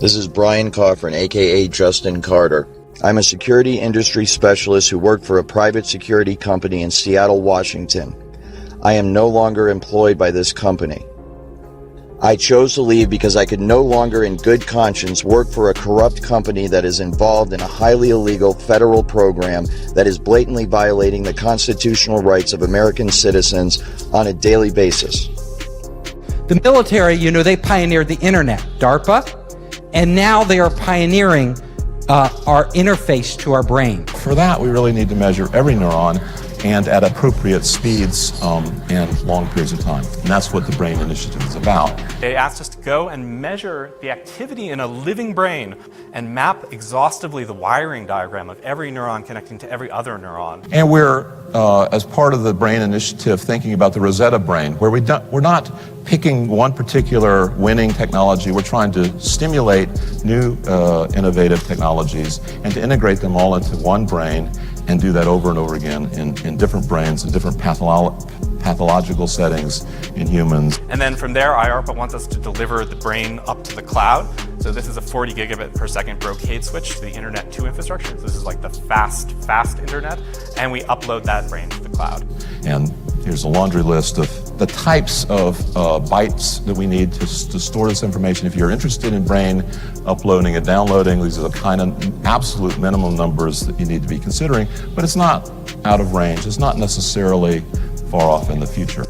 This is Brian Coffrin, aka Justin Carter. I'm a security industry specialist who worked for a private security company in Seattle, Washington. I am no longer employed by this company. I chose to leave because I could no longer in good conscience work for a corrupt company that is involved in a highly illegal federal program that is blatantly violating the constitutional rights of American citizens on a daily basis. The military, they pioneered the internet, Darpa, and now they are pioneering our interface to our brain. For that, we really need to measure every neuron and at appropriate speeds and long periods of time. And that's what the Brain Initiative is about. They asked us to go and measure the activity in a living brain and map exhaustively the wiring diagram of every neuron connecting to every other neuron. And we're, as part of the Brain Initiative, thinking about the Rosetta Brain, where we're not picking one particular winning technology. We're trying to stimulate new innovative technologies and to integrate them all into one brain and do that over and over again in different brains, in different pathological settings in humans. And then from there, IARPA wants us to deliver the brain up to the cloud. So this is a 40 gigabit per second brocade switch to the Internet 2 infrastructure. So this is like the fast internet. And we upload that brain to the cloud. And here's a laundry list of the types of bytes that we need to store this information. If you're interested in brain uploading and downloading, these are the kind of absolute minimum numbers that you need to be considering. But it's not out of range. It's not necessarily far off in the future.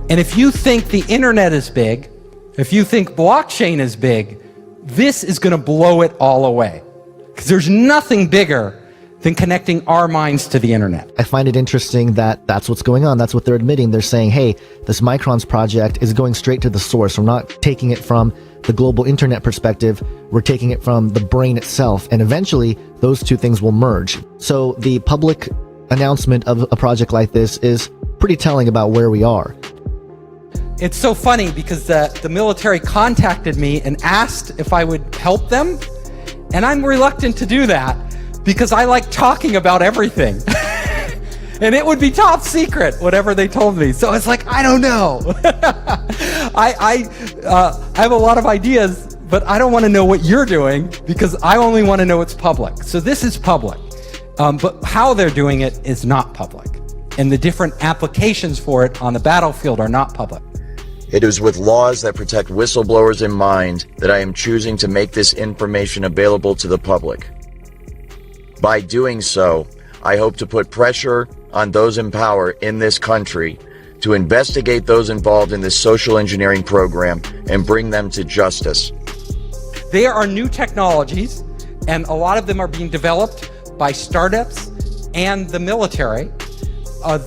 And if you think the internet is big, if you think blockchain is big, this is going to blow it all away. Because there's nothing bigger than connecting our minds to the internet. I find it interesting that that's what's going on. That's what they're admitting. They're saying, hey, this Microns project is going straight to the source. We're not taking it from the global internet perspective. We're taking it from the brain itself. And eventually, those two things will merge. So the public announcement of a project like this is pretty telling about where we are. It's so funny because the military contacted me and asked if I would help them. And I'm reluctant to do that because I like talking about everything. And it would be top secret, whatever they told me. So it's like, I don't know. I have a lot of ideas, but I don't want to know what you're doing because I only want to know it's public. So this is public. But how they're doing it is not public. And the different applications for it on the battlefield are not public. It is with laws that protect whistleblowers in mind that I am choosing to make this information available to the public. By doing so, I hope to put pressure on those in power in this country to investigate those involved in this social engineering program and bring them to justice. There are new technologies, and a lot of them are being developed by startups and the military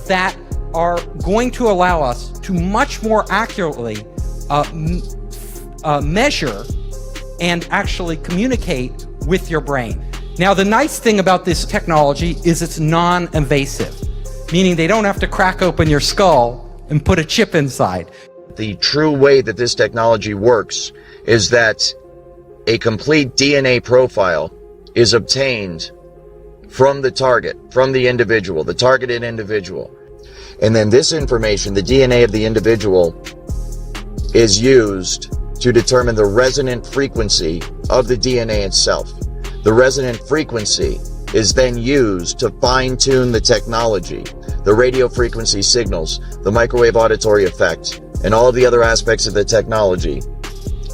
that are going to allow us to much more accurately measure and actually communicate with your brain. Now, the nice thing about this technology is it's non-invasive, meaning they don't have to crack open your skull and put a chip inside. The true way that this technology works is that a complete DNA profile is obtained from the target, from the individual, the targeted individual. And then this information, the DNA of the individual, is used to determine the resonant frequency of the DNA itself. The resonant frequency is then used to fine-tune the technology, the radio frequency signals, the microwave auditory effect, and all of the other aspects of the technology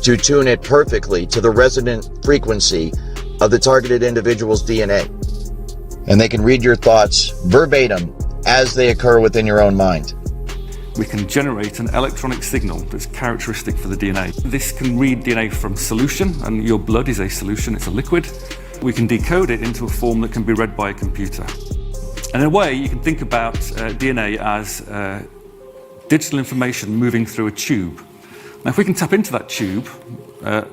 to tune it perfectly to the resonant frequency of the targeted individual's DNA. And they can read your thoughts verbatim as they occur within your own mind. We can generate an electronic signal that's characteristic for the DNA. This can read DNA from solution, and your blood is a solution, it's a liquid. We can decode it into a form that can be read by a computer. And in a way, you can think about DNA as digital information moving through a tube. Now, if we can tap into that tube,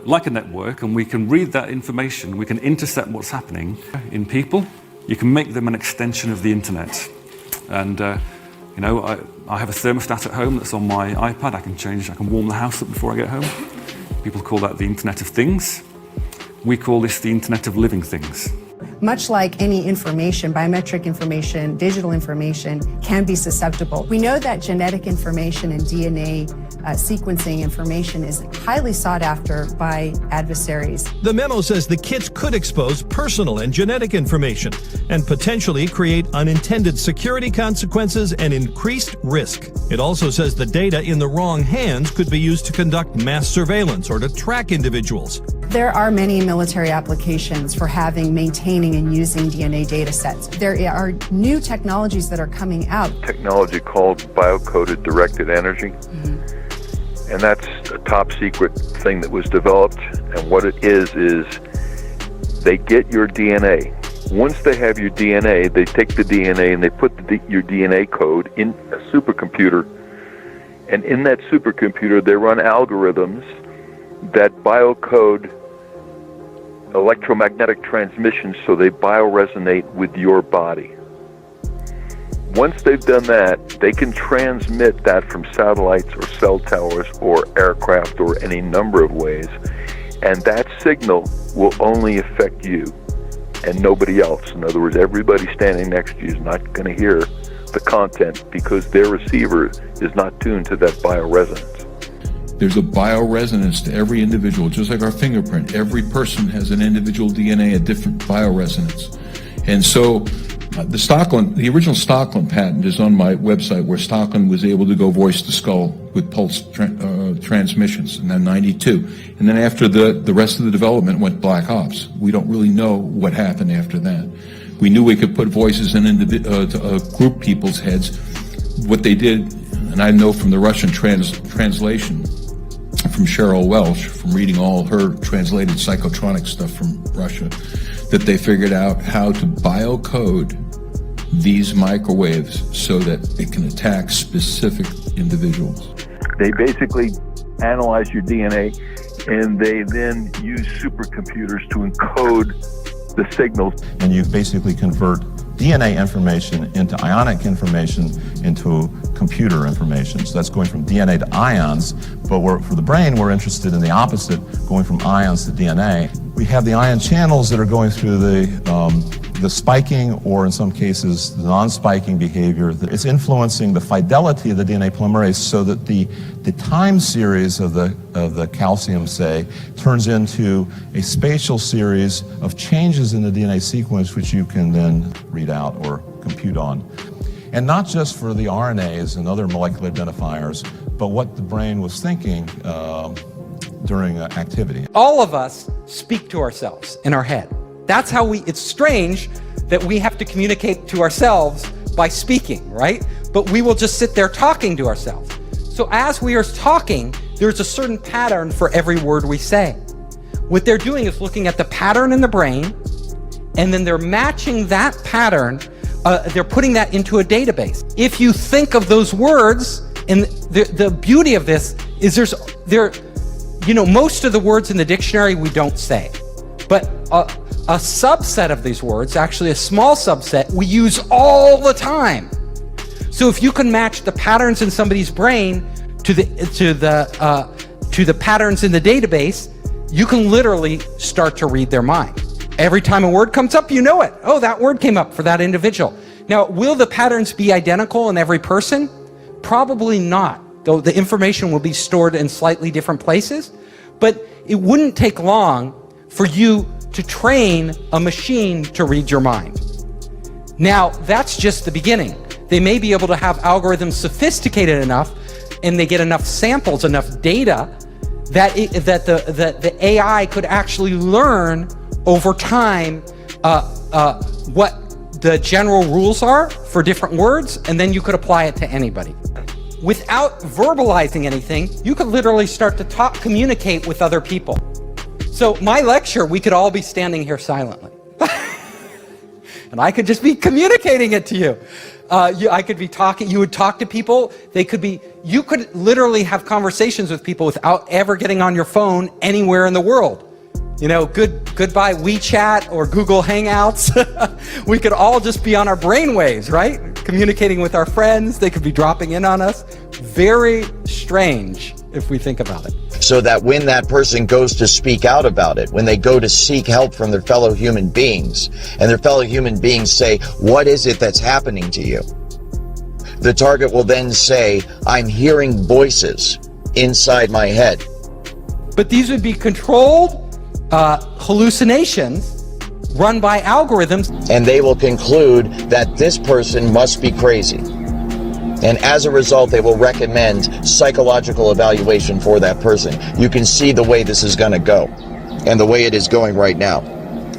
like a network, and we can read that information, we can intercept what's happening in people, you can make them an extension of the internet. And I have a thermostat at home that's on my iPad. I can warm the house up before I get home. People call that the Internet of Things. We call this the Internet of Living Things. much like any information, biometric information, digital information can be susceptible. We know that genetic information and DNA sequencing information is highly sought after by adversaries. The memo says the kits could expose personal and genetic information and potentially create unintended security consequences and increased risk. It also says the data in the wrong hands could be used to conduct mass surveillance or to track individuals. There are many military applications for having, maintaining, and using DNA data sets. There are new technologies that are coming out. Technology called biocoded directed energy. And that's a top secret thing that was developed. And what it is they get your DNA. Once they have your DNA, they take the DNA and they put your DNA code in a supercomputer. And in that supercomputer, they run algorithms that biocode electromagnetic transmissions so they bioresonate with your body. Once they've done that, they can transmit that from satellites or cell towers or aircraft or any number of ways, and that signal will only affect you and nobody else. In other words, everybody standing next to you is not going to hear the content because their receiver is not tuned to that bioresonance. There's a bioresonance to every individual, just like our fingerprint. Every person has an individual DNA, a different bioresonance. And so the original Stockland patent is on my website, where Stockland was able to go voice to skull with pulse transmissions in 92. And then after the rest of the development went black ops. We don't really know what happened after that. We knew we could put voices in group people's heads. What they did, and I know from the Russian translation from Cheryl Welsh, from reading all her translated psychotronic stuff from Russia, that they figured out how to biocode these microwaves so that it can attack specific individuals. They basically analyze your DNA and they then use supercomputers to encode the signals. And you basically convert DNA information into ionic information into computer information. So that's going from DNA to ions, but for the brain, we're interested in the opposite, going from ions to DNA. We have the ion channels that are going through the spiking, or in some cases, the non-spiking behavior. It's influencing the fidelity of the DNA polymerase so that the time series of the calcium, say, turns into a spatial series of changes in the DNA sequence, which you can then read out or compute on. And not just for the RNAs and other molecular identifiers, but what the brain was thinking during activity. All of us speak to ourselves in our head. That's how it's strange that we have to communicate to ourselves by speaking, right? But we will just sit there talking to ourselves. So as we are talking, there's a certain pattern for every word we say. What they're doing is looking at the pattern in the brain, and then they're matching that pattern, they're putting that into a database. If you think of those words, and the beauty of this is most of the words in the dictionary we don't say, but a subset of these words, actually a small subset, we use all the time. So if you can match the patterns in somebody's brain to the patterns in the database, you can literally start to read their mind. Every time a word comes up, you know it. Oh, that word came up for that individual. Now, will the patterns be identical in every person? Probably not, though the information will be stored in slightly different places. But it wouldn't take long for you to train a machine to read your mind. Now, that's just the beginning. They may be able to have algorithms sophisticated enough, and they get enough samples, enough data, that the AI could actually learn over time what the general rules are for different words, and then you could apply it to anybody. Without verbalizing anything, you could literally start to communicate with other people. So my lecture, we could all be standing here silently. And I could just be communicating it to you. I could be talking, you would talk to people, you could literally have conversations with people without ever getting on your phone anywhere in the world. Goodbye WeChat or Google Hangouts. We could all just be on our brainwaves, right? Communicating with our friends, they could be dropping in on us. Very strange if we think about it. so that when that person goes to speak out about it, when they go to seek help from their fellow human beings, and their fellow human beings say, what is it that's happening to you? The target will then say, I'm hearing voices inside my head. But these would be controlled hallucinations run by algorithms. And they will conclude that this person must be crazy. And as a result, they will recommend psychological evaluation for that person. You can see the way this is going to go, and the way it is going right now.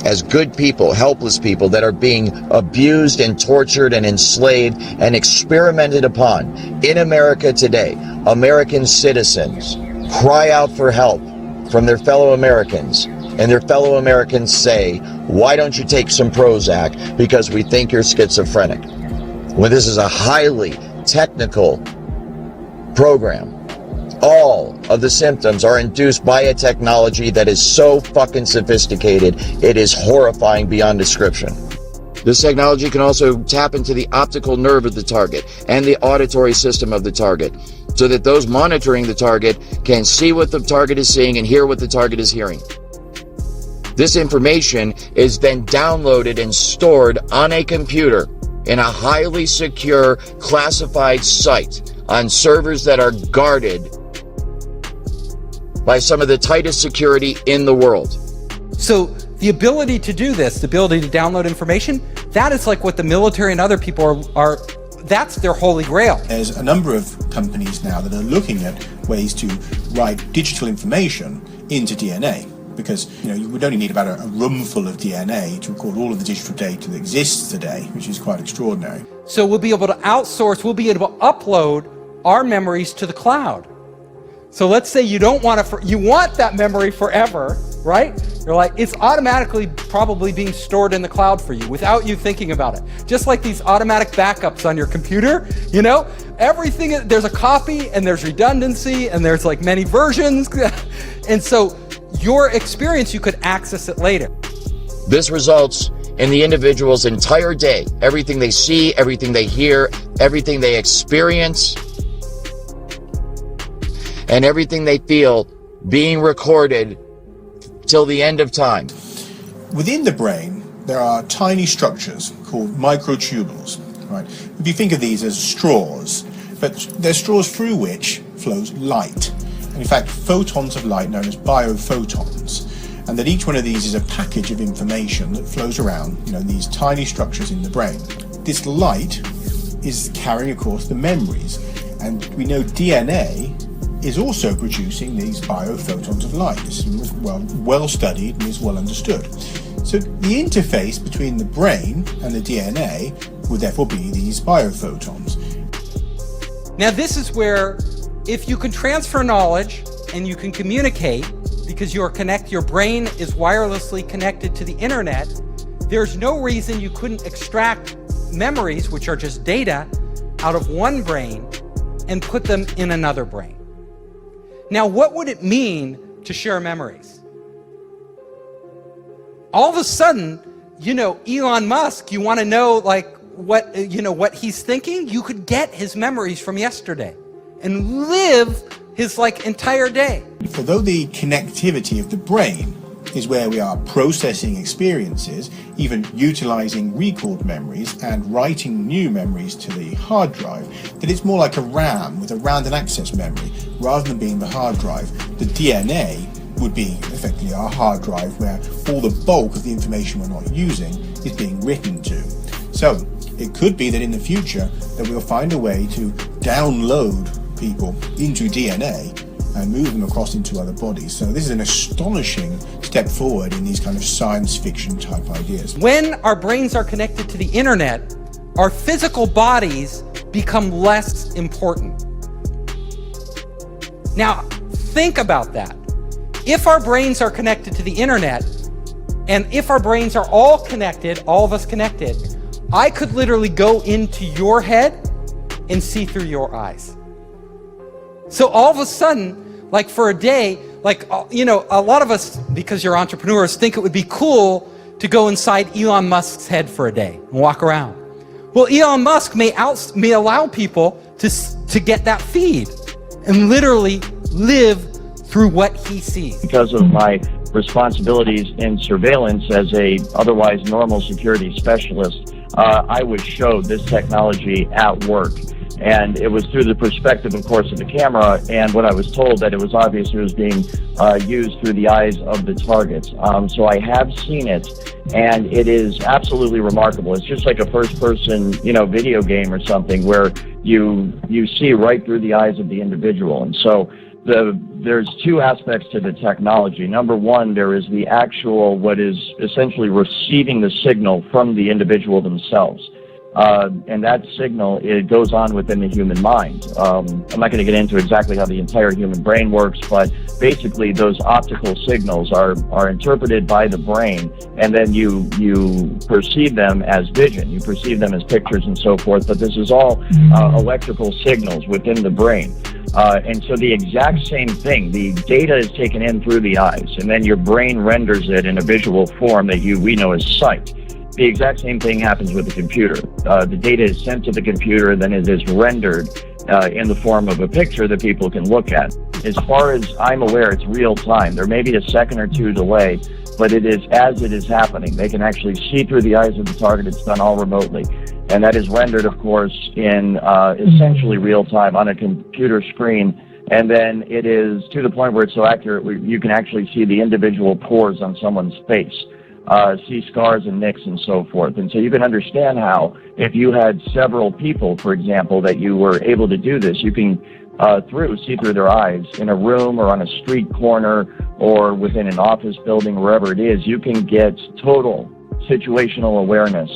As good people, helpless people that are being abused and tortured and enslaved and experimented upon in America today, American citizens cry out for help from their fellow Americans, and their fellow Americans say, why don't you take some Prozac because we think you're schizophrenic? When this is a highly technical program. All of the symptoms are induced by a technology that is so fucking sophisticated, it is horrifying beyond description. This technology can also tap into the optical nerve of the target and the auditory system of the target, so that those monitoring the target can see what the target is seeing and hear what the target is hearing. This information is then downloaded and stored on a computer in a highly secure, classified site on servers that are guarded by some of the tightest security in the world. So the ability to do this, the ability to download information, that is like what the military and other people are that's their holy grail. There's a number of companies now that are looking at ways to write digital information into DNA. Because you would only need about a room full of DNA to record all of the digital data that exists today, which is quite extraordinary. So we'll be able to outsource, we'll be able to upload our memories to the cloud. So let's say you don't want to, you want that memory forever, right? You're like, it's automatically probably being stored in the cloud for you without you thinking about it. Just like these automatic backups on your computer, everything, there's a copy and there's redundancy and there's like many versions. And so your experience, you could access it later. This results in the individual's entire day, everything they see, everything they hear, everything they experience, and everything they feel being recorded till the end of time. Within the brain, there are tiny structures called microtubules, right? If you think of these as straws, but they're straws through which flows light. And in fact, photons of light known as biophotons. And that each one of these is a package of information that flows around, these tiny structures in the brain. This light is carrying, of course, the memories. And we know DNA is also producing these biophotons of light. This is well studied and is well understood. So the interface between the brain and the DNA would therefore be these biophotons. Now this is where, if you can transfer knowledge and you can communicate, because your brain is wirelessly connected to the internet, there's no reason you couldn't extract memories, which are just data, out of one brain and put them in another brain. Now, what would it mean to share memories? All of a sudden, Elon Musk, you want to know what he's thinking? You could get his memories from yesterday and live his entire day. Although the connectivity of the brain is where we are processing experiences, even utilizing recalled memories and writing new memories to the hard drive, that it's more like a RAM with a random access memory rather than being the hard drive. The DNA would be effectively our hard drive where all the bulk of the information we're not using is being written to. So it could be that in the future that we'll find a way to download people into DNA and move them across into other bodies. So this is an astonishing step forward in these kind of science fiction type ideas. When our brains are connected to the internet, our physical bodies become less important. Now, think about that. If our brains are connected to the internet, and if our brains are all connected, all of us connected, I could literally go into your head and see through your eyes. So all of a sudden, for a day, a lot of us, because you're entrepreneurs, think it would be cool to go inside Elon Musk's head for a day and walk around. Well, Elon Musk may allow people to get that feed and literally live through what he sees. Because of my responsibilities in surveillance as a otherwise normal security specialist, I was showed this technology at work. And it was through the perspective, of course, of the camera, and what I was told that it was obvious it was being used through the eyes of the targets. So I have seen it, and it is absolutely remarkable. It's just like a first-person, video game or something where you see right through the eyes of the individual. And so there's two aspects to the technology. Number one, there is the actual, what is essentially receiving the signal from the individual themselves. And that signal, it goes on within the human mind. I'm not going to get into exactly how the entire human brain works, but basically those optical signals are interpreted by the brain, and then you perceive them as vision, you perceive them as pictures and so forth, but this is all electrical signals within the brain. And so the exact same thing, the data is taken in through the eyes, and then your brain renders it in a visual form that we know as sight. The exact same thing happens with the computer. The data is sent to the computer, then it is rendered in the form of a picture that people can look at. As far as I'm aware, it's real time. There may be a second or two delay, but it is as it is happening. They can actually see through the eyes of the target. It's done all remotely. And that is rendered, of course, in essentially real time on a computer screen. And then it is to the point where it's so accurate, you can actually see the individual pores on someone's face. See scars and nicks and so forth. And so you can understand how if you had several people, for example, that you were able to do this, you can see through their eyes in a room or on a street corner or within an office building, wherever it is, you can get total situational awareness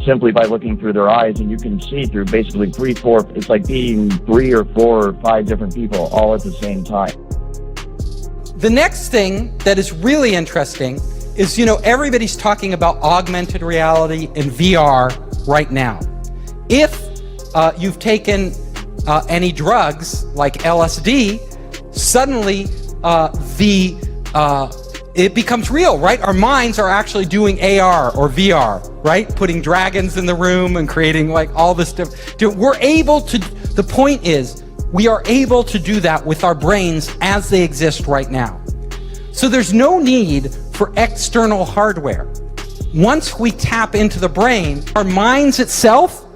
simply by looking through their eyes, and you can see through basically it's like being 3 or 4 or 5 different people all at the same time. The next thing that is really interesting is, everybody's talking about augmented reality and VR right now. If you've taken any drugs like LSD, suddenly it becomes real, right? Our minds are actually doing AR or VR, right? Putting dragons in the room and creating like all this stuff. We're able to, the point is, we are able to do that with our brains as they exist right now. So there's no need for external hardware. Once we tap into the brain, our minds itself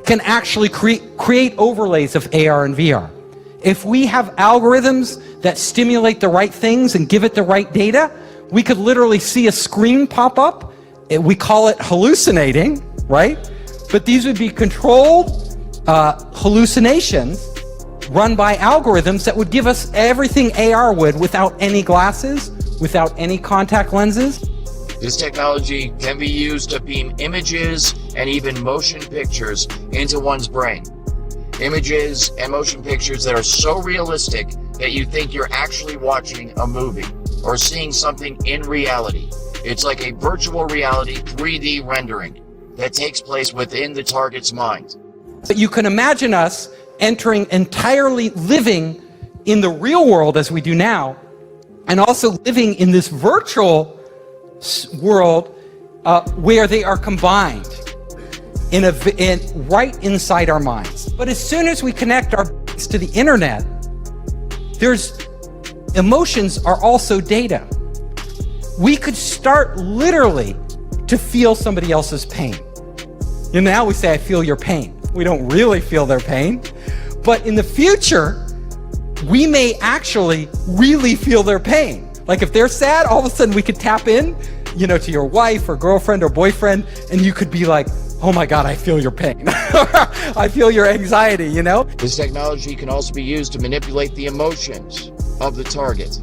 can actually create overlays of AR and VR. If we have algorithms that stimulate the right things and give it the right data, we could literally see a screen pop up. We call it hallucinating, right? But these would be controlled hallucinations run by algorithms that would give us everything AR would without any glasses, without any contact lenses. This technology can be used to beam images and even motion pictures into one's brain. Images and motion pictures that are so realistic that you think you're actually watching a movie or seeing something in reality. It's like a virtual reality 3D rendering that takes place within the target's mind. But you can imagine us entering entirely living in the real world as we do now, and also living in this virtual world where they are combined right inside our minds. But as soon as we connect our brains to the internet, emotions are also data. We could start literally to feel somebody else's pain. Now we say, I feel your pain. We don't really feel their pain. But in the future, we may actually really feel their pain. Like if they're sad, all of a sudden we could tap in, to your wife or girlfriend or boyfriend, and you could be like, oh my God, I feel your pain. I feel your anxiety, This technology can also be used to manipulate the emotions of the target.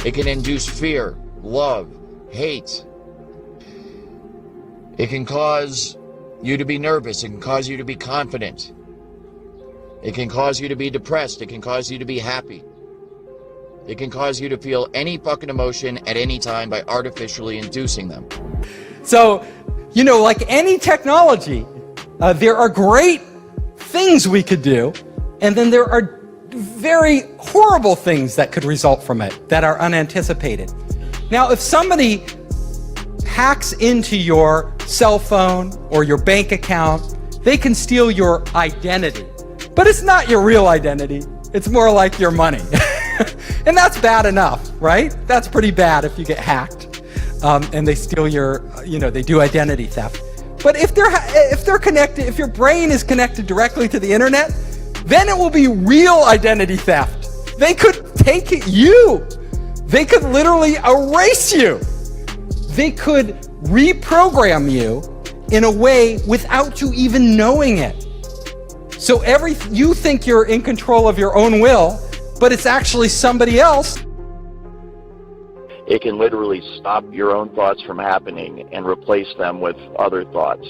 It can induce fear, love, hate. It can cause you to be nervous. It can cause you to be confident. It can cause you to be depressed. It can cause you to be happy. It can cause you to feel any fucking emotion at any time by artificially inducing them. So, like any technology, there are great things we could do, and then there are very horrible things that could result from it that are unanticipated. Now, if somebody hacks into your cell phone or your bank account, they can steal your identity. But it's not your real identity. It's more like your money. And that's bad enough, right? That's pretty bad if you get hacked and they steal your, they do identity theft. But if they're connected, if your brain is connected directly to the internet, then it will be real identity theft. They could take you. They could literally erase you. They could reprogram you in a way without you even knowing it. So you think you're in control of your own will, but it's actually somebody else. It can literally stop your own thoughts from happening and replace them with other thoughts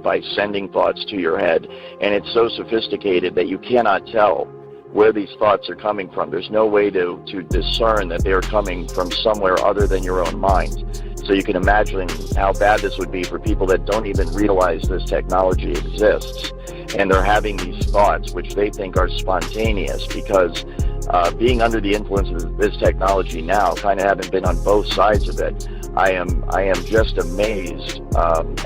by sending thoughts to your head. And it's so sophisticated that you cannot tell where these thoughts are coming from. There's no way to discern that they're coming from somewhere other than your own mind. So you can imagine how bad this would be for people that don't even realize this technology exists. And they're having these thoughts, which they think are spontaneous, because being under the influence of this technology now, kind of having been on both sides of it, I am just amazed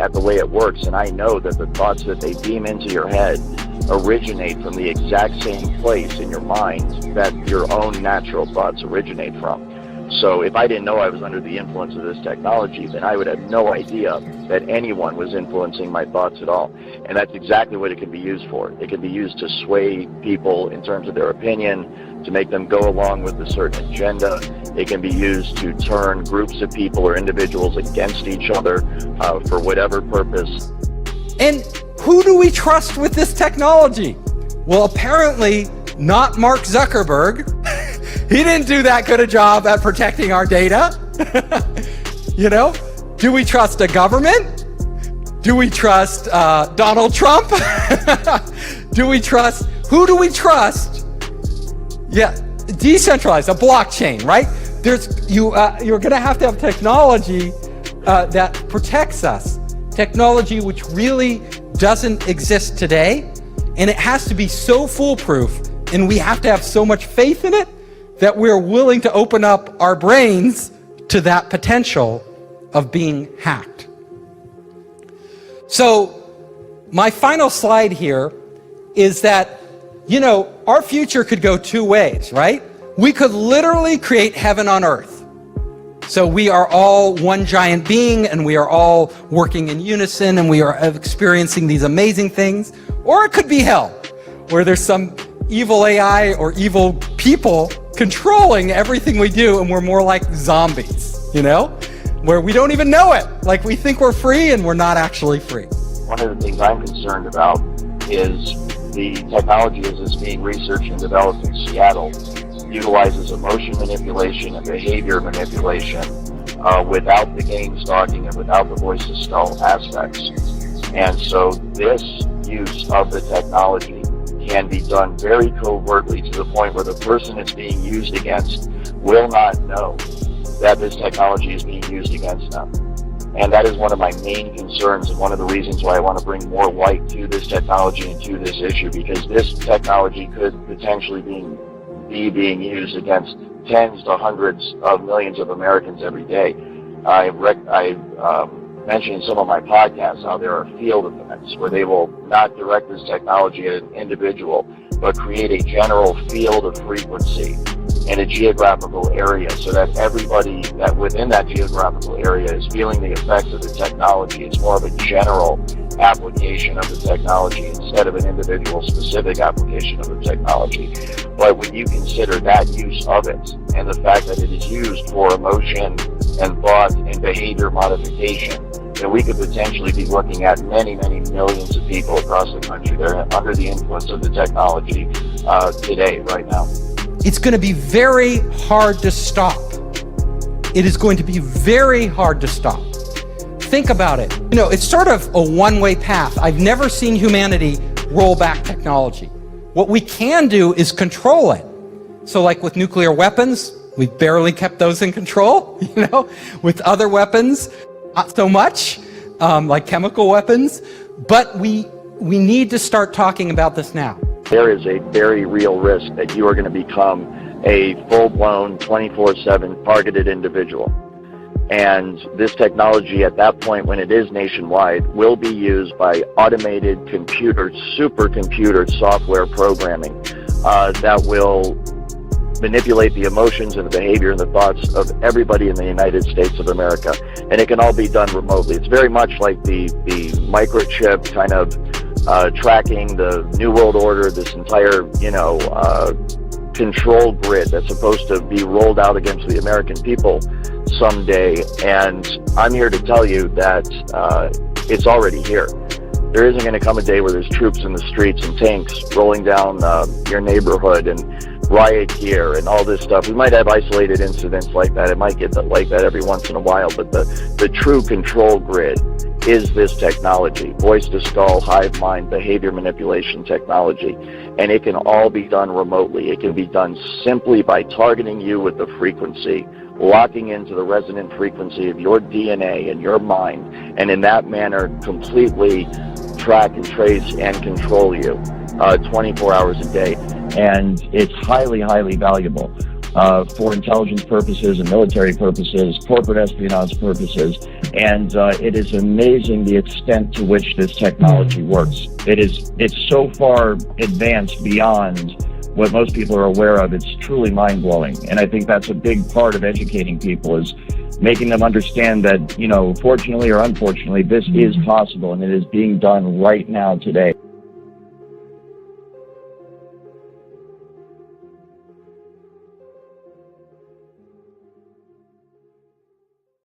at the way it works. And I know that the thoughts that they beam into your head originate from the exact same place in your mind that your own natural thoughts originate from. So if I didn't know I was under the influence of this technology, then I would have no idea that anyone was influencing my thoughts at all. And that's exactly what it can be used for. It can be used to sway people in terms of their opinion, to make them go along with a certain agenda. It can be used to turn groups of people or individuals against each other for whatever purpose. And who do we trust with this technology? Well, apparently not Mark Zuckerberg. He didn't do that good a job at protecting our data. Do we trust a government? Do we trust Donald Trump? Who do we trust? Yeah, decentralized, a blockchain, right? You're gonna have to have technology that protects us. Technology which really doesn't exist today, and it has to be so foolproof, and we have to have so much faith in it that we're willing to open up our brains to that potential of being hacked. So my final slide here is that, our future could go two ways, right? We could literally create heaven on earth. So we are all one giant being and we are all working in unison and we are experiencing these amazing things. Or it could be hell, where there's some evil AI or evil people controlling everything we do, and we're more like zombies, where we don't even know it. Like we think we're free and we're not actually free. One of the things I'm concerned about is the technology as it's being researched and developed in Seattle utilizes emotion manipulation and behavior manipulation without the game stalking and without the voice to skull aspects. And so this use of the technology can be done very covertly to the point where the person it's being used against will not know that this technology is being used against them. And that is one of my main concerns and one of the reasons why I want to bring more light to this technology and to this issue, because this technology could potentially be being used against tens to hundreds of millions of Americans every day. I mentioned in some of my podcasts how there are field events where they will not direct this technology at an individual, but create a general field of frequency in a geographical area so that everybody that within that geographical area is feeling the effects of the technology. It's more of a general application of the technology instead of an individual specific application of the technology. But when you consider that use of it and the fact that it is used for emotion and thought and behavior modification, then we could potentially be looking at many, many millions of people across the country that are under the influence of the technology today, right now. It's going to be very hard to stop. It is going to be very hard to stop. Think about it. It's sort of a one-way path. I've never seen humanity roll back technology. What we can do is control it. So like with nuclear weapons, we've barely kept those in control, with other weapons, not so much, like chemical weapons, but we need to start talking about this now. There is a very real risk that you are going to become a full-blown 24/7 targeted individual. And this technology at that point, when it is nationwide, will be used by automated supercomputer software programming that will manipulate the emotions and the behavior and the thoughts of everybody in the United States of America. And it can all be done remotely. It's very much like the microchip kind of tracking the New World Order, this entire, control grid that's supposed to be rolled out against the American people someday. And I'm here to tell you that it's already here. There isn't going to come a day where there's troops in the streets and tanks rolling down your neighborhood and riot gear and all this stuff. We might have isolated incidents like that. It might get like that every once in a while, but the true control grid is this technology, voice to skull, hive mind, behavior manipulation technology, and it can all be done remotely. It can be done simply by targeting you with the frequency, locking into the resonant frequency of your DNA and your mind, and in that manner completely track and trace and control you 24 hours a day. And it's highly, highly valuable for intelligence purposes and military purposes, corporate espionage purposes. And it is amazing the extent to which this technology works. It's so far advanced beyond what most people are aware of. It's truly mind-blowing. And I think that's a big part of educating people, is making them understand that, fortunately or unfortunately, this is possible and it is being done right now today.